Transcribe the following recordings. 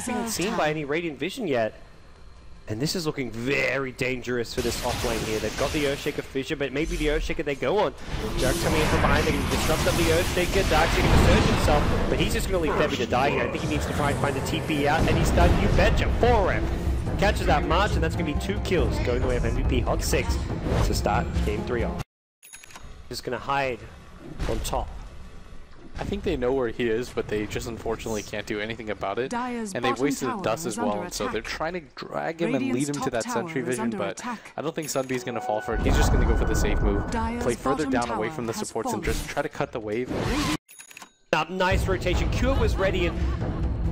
being seen by any Radiant Vision yet. And this is looking very dangerous for this offlane here. They've got the Earthshaker Fissure, but maybe the Earthshaker they go on. Jark's coming in from behind, they can disrupt up the Earthshaker. Dark's going to surge himself, but he's just going to leave Debbie to die here. I think he needs to try and find a TP out, and he's done. You betcha, 4M. Catches that March, and that's going to be 2 kills going the way of MVP.HOT6IX to start game 3 off. Just going to hide on top. I think they know where he is, but they just unfortunately can't do anything about it. And they've wasted dust as well, so they're trying to drag him and lead him to that sentry vision, but I don't think Sunbee's going to fall for it. He's just going to go for the safe move, play further down away from the supports and just try to cut the wave. Nice rotation. Cure was ready, and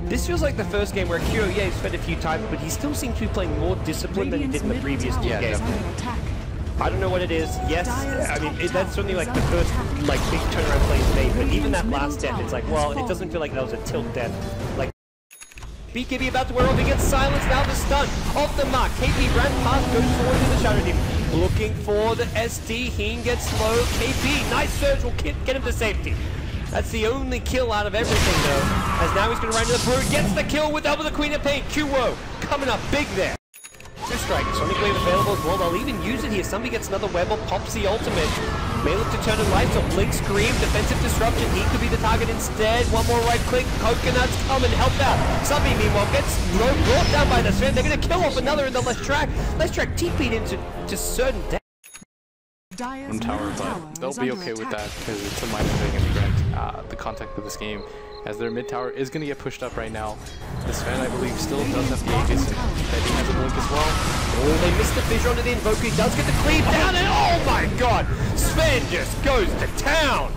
this feels like the first game where Cure, yeah, he's fed a few times, but he still seems to be playing more disciplined than he did in the previous 2 games. I don't know what it is. Yes, I mean, that's certainly like the first like big turnaround play he's made, but even that last death, it's like, well, it doesn't feel like that was a tilt death. Like, BKB about to wear off, he gets silenced, now the stun, off the mark, KP ran past, goes forward to the Shadow Team, looking for the SD, Heen gets slow, KP, nice surge will get him to safety. That's the only kill out of everything though, as now he's going to run into the Brood, gets the kill with double the Queen of Pain, QO, coming up big there. Strike, Sonic Wave available as well. They'll even use it here. Somebody gets another web or pops the ultimate. May look to turn the lights on. Blink Scream, defensive disruption. He could be the target instead. One more right click. Coconuts come and help out. Sunbeam meanwhile gets brought down by the Sven. They're going to kill off another in the left track. Left track TP'd into just certain death. Tower, but they'll be okay with that because it's a minor thing in the context of this game. As their mid tower is going to get pushed up right now. The Sven, I believe, still does have the Aegis, and Betty has a blink as well. Oh, they missed the fissure onto the Invoker. He does get the cleave down, and oh my god! Sven just goes to town!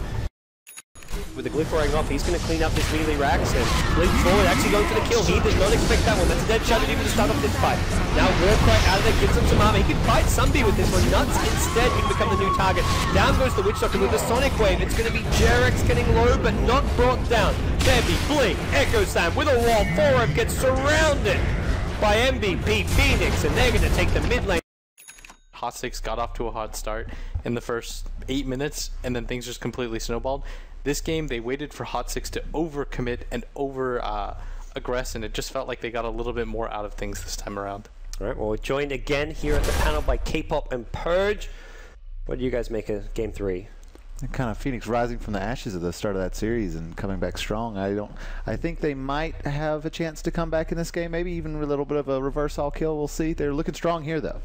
With the glyph wearing off, he's going to clean up this melee racks and blink forward, actually going for the kill. He did not expect that one. That's a dead Shadow Demon to start off this fight. Now Warcry out of there, gives him some armor. He can fight Sunbeam with this one. Nuts instead can become the new target. Down goes the Witch Doctor with the Sonic Wave. It's going to be Jerex getting low, but not brought down. Bambi, Blink, Echo Slam with a wall. 4M gets surrounded by MVP.Phoenix, and they're going to take the mid lane. HOT6 got off to a hot start in the first 8 minutes, and then things just completely snowballed. This game, they waited for HOT6 to overcommit and over-aggress, and it just felt like they got a little bit more out of things this time around. All right, well, we're joined again here at the panel by K-Pop and Purge. What do you guys make of Game 3? Kind of Phoenix rising from the ashes at the start of that series and coming back strong. I think they might have a chance to come back in this game, maybe even a little bit of a reverse all kill. We'll see. They're looking strong here, though.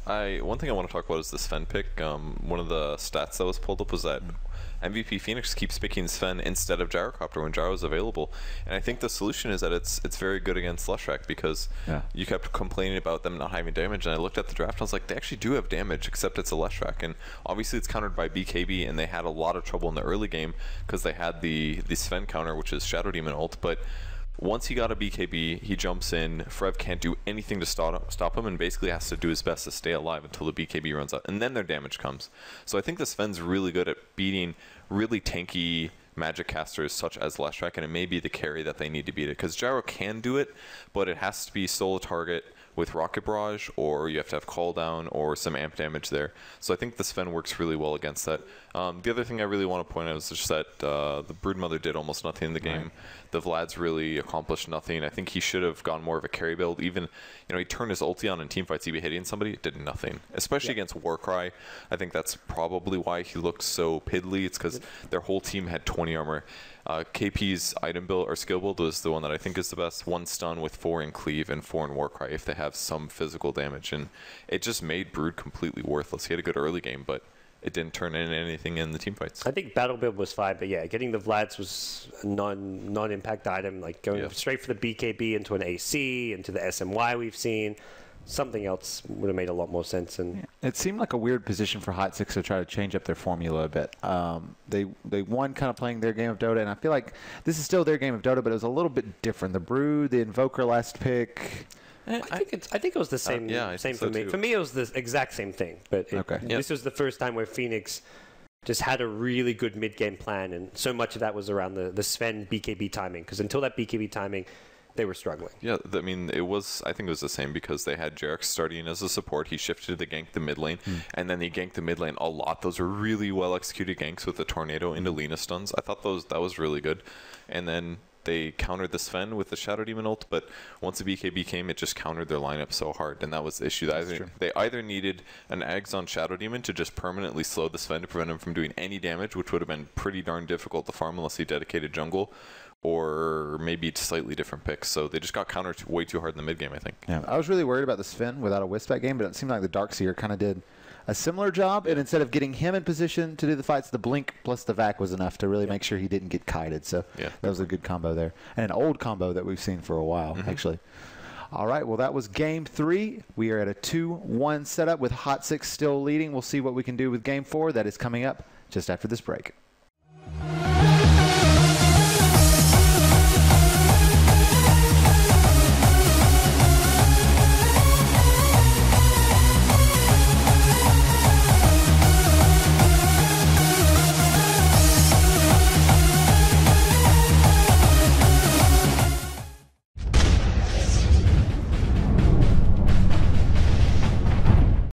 One thing I want to talk about is the Sven pick. One of the stats that was pulled up was that MVP.Phoenix keeps picking Sven instead of Gyrocopter when Gyro is available, and I think the solution is that it's very good against Leshrac because you kept complaining about them not having damage, and I looked at the draft and I was like, they actually do have damage, except it's a Leshrac, and obviously it's countered by BKB, and they had a lot of trouble in the early game because they had the Sven counter, which is Shadow Demon ult, but once he got a BKB, he jumps in, Frev can't do anything to stop him, and basically has to do his best to stay alive until the BKB runs out, and then their damage comes. So I think the Sven's really good at beating really tanky magic casters such as Leshrac, and it may be the carry that they need to beat it, because Gyro can do it, but it has to be solo target with Rocket Barrage, or you have to have Call Down or some amp damage there. So I think the Sven works really well against that. The other thing I really want to point out is just that the Broodmother did almost nothing in the game. Right. The Vlad's really accomplished nothing. I think he should have gone more of a carry build. Even, he turned his ulti on in teamfights. He'd be hitting somebody, it did nothing. Especially against Warcry. I think that's probably why he looked so piddly. It's because their whole team had 20 armor. KP's item build or skill build was the one that I think is the best. 1 stun with 4 in cleave and 4 in Warcry if they have some physical damage, and it just made Brood completely worthless. He had a good early game, but it didn't turn into anything in the team fights. I think battle build was fine, but yeah, getting the Vlads was a non-impact item, like going straight for the BKB into an AC, into the SMY we've seen. Something else would have made a lot more sense. And it seemed like a weird position for HOT6 to try to change up their formula a bit. They won kind of playing their game of Dota, and I feel like this is still their game of Dota, but it was a little bit different. The Brood, the Invoker last pick. I think it was the same. Same for me. For me, it was the exact same thing. But this was the first time where Phoenix just had a really good mid-game plan, and so much of that was around the Sven BKB timing. Because until that BKB timing, they were struggling. Yeah, I mean, I think it was the same because they had Jerex starting as a support. He shifted to gank the mid lane, and then he ganked the mid lane a lot. Those were really well executed ganks with the Tornado into Lina stuns. I thought that was really good. And then they countered the Sven with the Shadow Demon ult, but once the BKB came, it just countered their lineup so hard, and that was the issue. They either needed an Ags on Shadow Demon to just permanently slow the Sven to prevent him from doing any damage, which would have been pretty darn difficult to farm unless he dedicated jungle, or maybe slightly different picks. So they just got countered way too hard in the mid game, I think. Yeah, I was really worried about the Sven without a Wisp that game, but it seemed like the Darkseer kind of did a similar job, and instead of getting him in position to do the fights, the Blink plus the Vac was enough to really make sure he didn't get kited. So that was a good combo there. And an old combo that we've seen for a while, actually. All right, well, that was Game 3. We are at a 2-1 setup with HOT6 still leading. We'll see what we can do with Game 4. That is coming up just after this break.